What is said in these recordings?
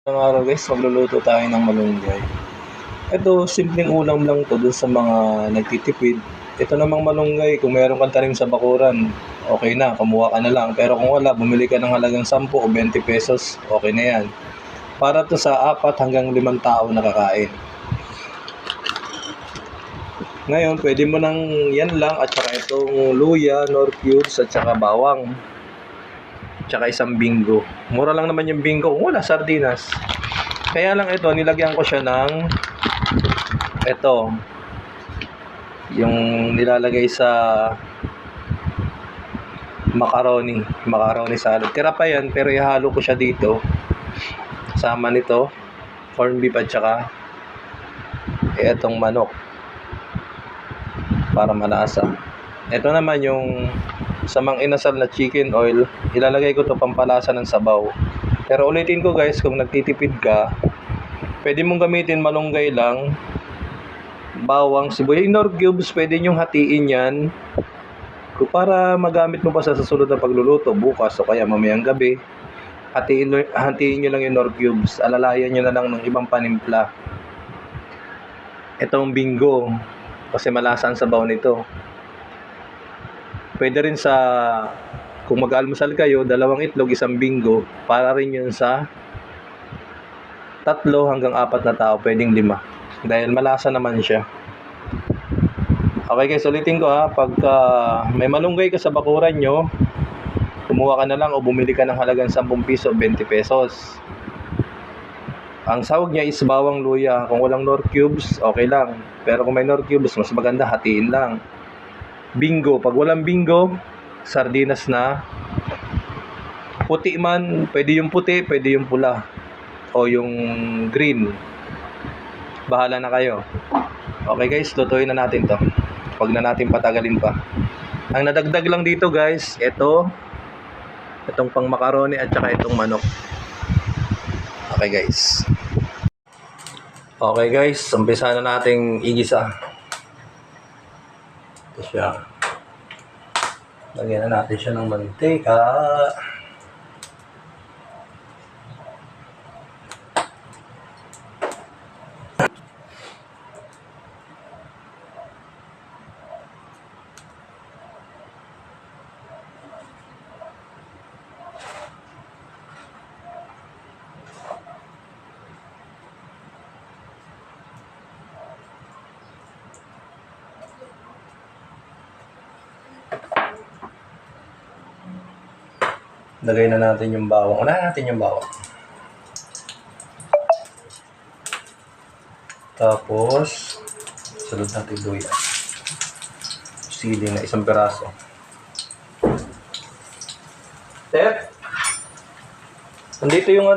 Ngayong araw guys, magluluto tayo ng malunggay. Ito, simpleng ulam lang to dun sa mga nagtitipid. Ito namang malunggay, kung meron kang tanim sa bakuran, okay na, kumuha ka na lang. Pero kung wala, bumili ka ng halagang 10 o 20 pesos, okay na yan. Para to sa 4 hanggang 5 tao na kakain. Ngayon, pwede mo nang yan lang at saka itong luya, nor cubes at saka bawang. Tsaka isang bingo. Mura lang naman yung bingo kung wala sardinas. Kaya lang ito, nilagyan ko siya ng ito, yung nilalagay sa macaroni salad. Tira pa yan, pero ihalo ko siya dito. Sama nito, corn beef at saka itong manok para malasa. Ito naman yung samang inasal na chicken oil, ilalagay ko to pampalasa ng sabaw. Pero ulitin ko guys, kung nagtitipid ka, pwede mong gamitin malunggay lang, bawang, sibuyas, nor cubes, pwede nyong hatiin yan para magamit mo pa sa susunod na pagluluto, bukas o kaya mamayang gabi. Hatiin nyo lang yung nor cubes, alalayan nyo na lang ng ibang panimpla. Itong bingo, kasi malasa ang sabaw nito. Pwede rin kung mag-almusal kayo, 2 itlog, 1 bingo, para rin yun sa 3 hanggang 4 na tao, pwedeng 5. Dahil malasa naman siya. Okay guys, ulitin ko ha, pagka may malunggay ka sa bakuran nyo, kumuha ka na lang o bumili ka ng halagang 10 piso o 20 pesos. Ang sahog niya is bawang, luya. Kung walang nor cubes, okay lang. Pero kung may nor cubes, mas maganda, hatiin lang. Bingo, pag walang bingo, sardinas na. Puti man, pwede yung puti, pwede yung pula. O yung green. Bahala na kayo. Okay guys, lutuin na natin to. Huwag na natin patagalin pa. Ang nadagdag lang dito guys, itong pang macaroni at saka itong manok. Okay guys. Okay guys, umpisa na nating igisa. Ito siya. Lagyan na natin siya ng mantika. Lagay na natin yung bawang. Unahin natin yung bawang. Tapos, sunod natin luya. Sili na 1 peraso. Tep! Nandito yung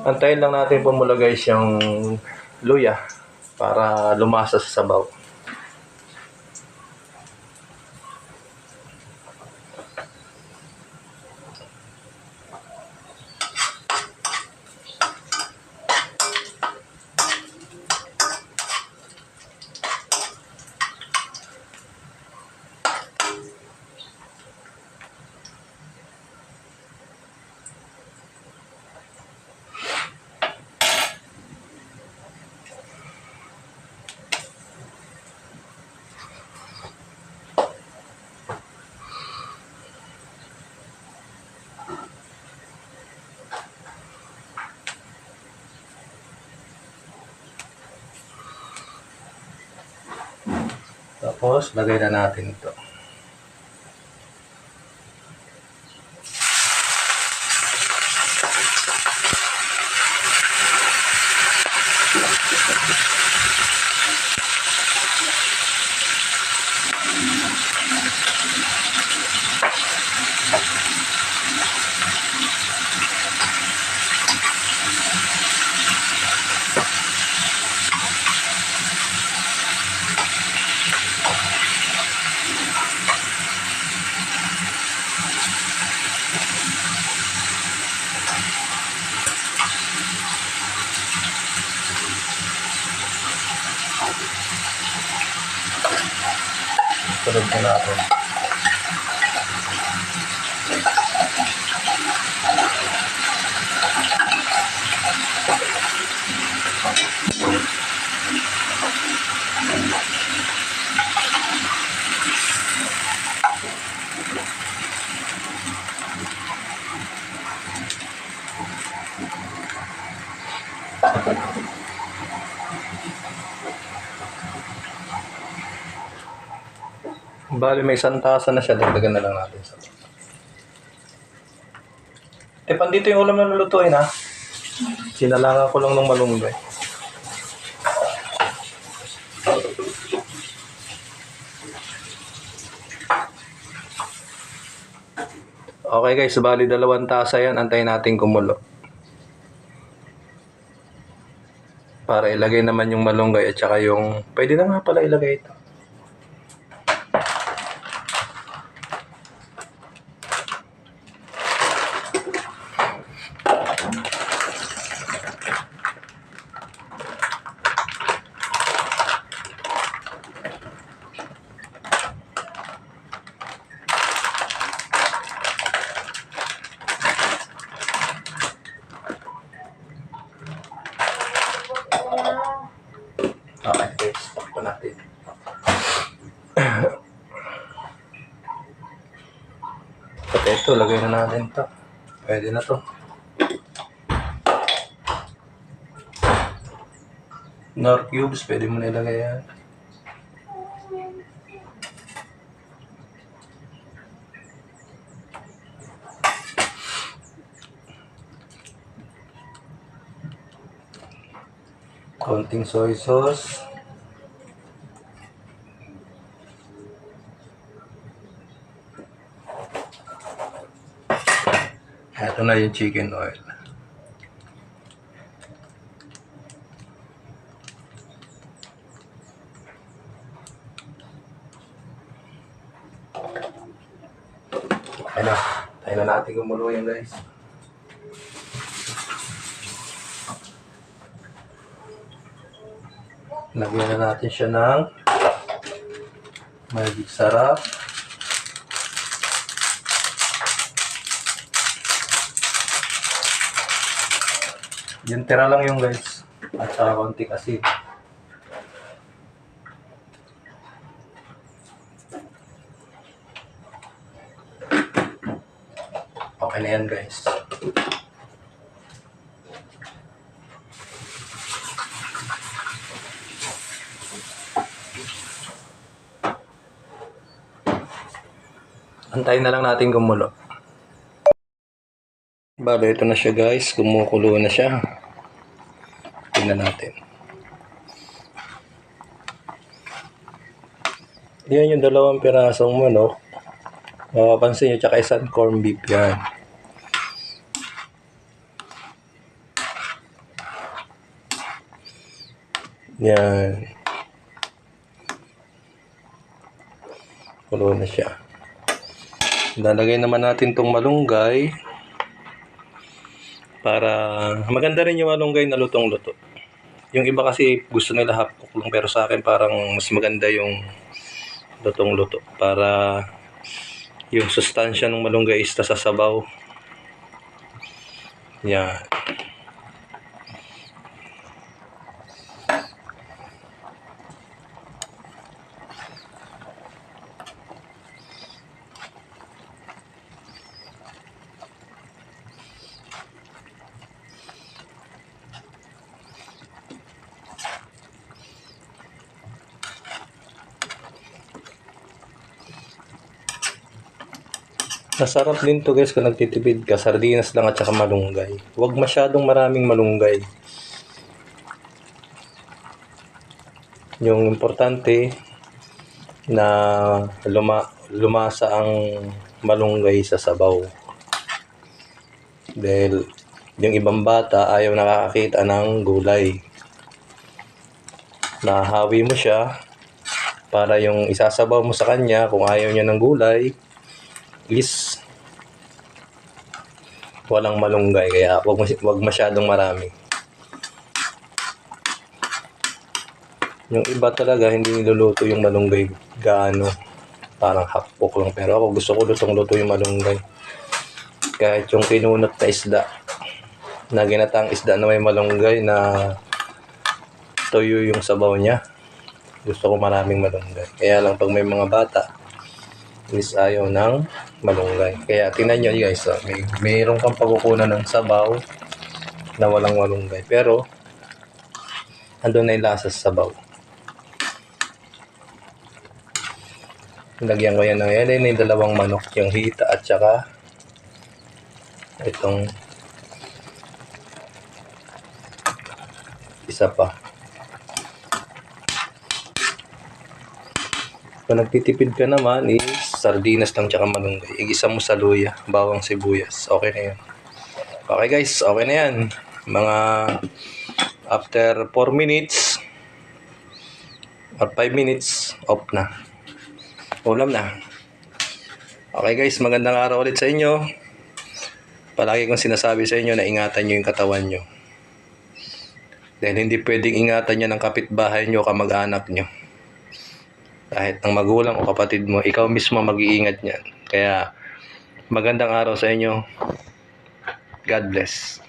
antayin lang natin pumula guys yung luya para lumasa sa sabaw. Tapos, lagay na natin ito. Sunod na natin. Bali, may isang tasa na siya. Dagdagan na lang natin sa ito. Pandito yung ulam na lulutuin, ha? Sinalangan ko lang ng malunggay. Okay guys, bali 2 tasa yan. Antayin natin kumulo. Para ilagay naman yung malunggay at saka yung... Pwede na nga pala ilagay ito. Okay guys, pakita natin. Pati ito, lagay na natin ito. Pwede na to. Nor cubes, pwede mo na ilagay yan. Konting soy sauce. Ito na yung chicken oil. Okay na. Tayo na natin kumulo yan guys. Lagyan na natin siya ng magic sarap. Yung tira lang yung guys. At saka konting asin. Okay na yan guys. Antayin na lang natin kumulo. Bale, ito na siya guys. Kumukulo na siya. Tingnan natin. Yan yung 2 pirasong manok. Mapapansin nyo, tsaka isang corn beef yan. Yan. Kulo na siya. Lalagay naman natin tong malunggay para maganda rin yung malunggay na lutong-luto. Yung iba kasi gusto nila half cook lang, pero sa akin parang mas maganda yung lutong-luto para yung sustansya ng malunggay is sa sabaw. Yan. Masarap din to guys kung nagtitipid ka. Sardinas lang at saka malunggay. Huwag masyadong maraming malunggay. Yung importante na lumasa ang malunggay sa sabaw. Dahil yung ibang bata ayaw nakakakita ng gulay. Nahahawi mo siya para yung isasabaw mo sa kanya kung ayaw niya ng gulay is walang malunggay, kaya wag masyadong marami. Yung iba talaga hindi niluluto yung malunggay gaano. Parang hapok lang. Pero ako gusto ko lutong-luto yung malunggay. Kahit yung kinunot na isda, na ginatang isda na may malunggay na tuyo yung sabaw niya. Gusto ko maraming malunggay. Kaya lang pag may mga bata, is ayaw ng malunggay. Kaya tingnan nyo guys, mayroon kang pagkukunan ng sabaw na walang malunggay. Pero, andun na yung lasa sa sabaw. Lagyan ko yan ng yan. Yung dalawang manok, yung hita at saka itong isa pa. Kung nagtitipid ka naman is sardinas lang tsaka malunggay. Igisa mo sa luya, bawang sibuyas. Okay na yun. Okay guys, okay na yan. Mga after 4 minutes or 5 minutes, off na. Ulam na. Okay guys, magandang araw ulit sa inyo. Palagi kong sinasabi sa inyo na ingatan nyo yung katawan nyo. Dahil hindi pwedeng ingatan nyo ng kapitbahay nyo o kamag-anak nyo. Kahit ng magulang o kapatid mo, ikaw mismo mag-iingat niyan. Kaya magandang araw sa inyo. God bless.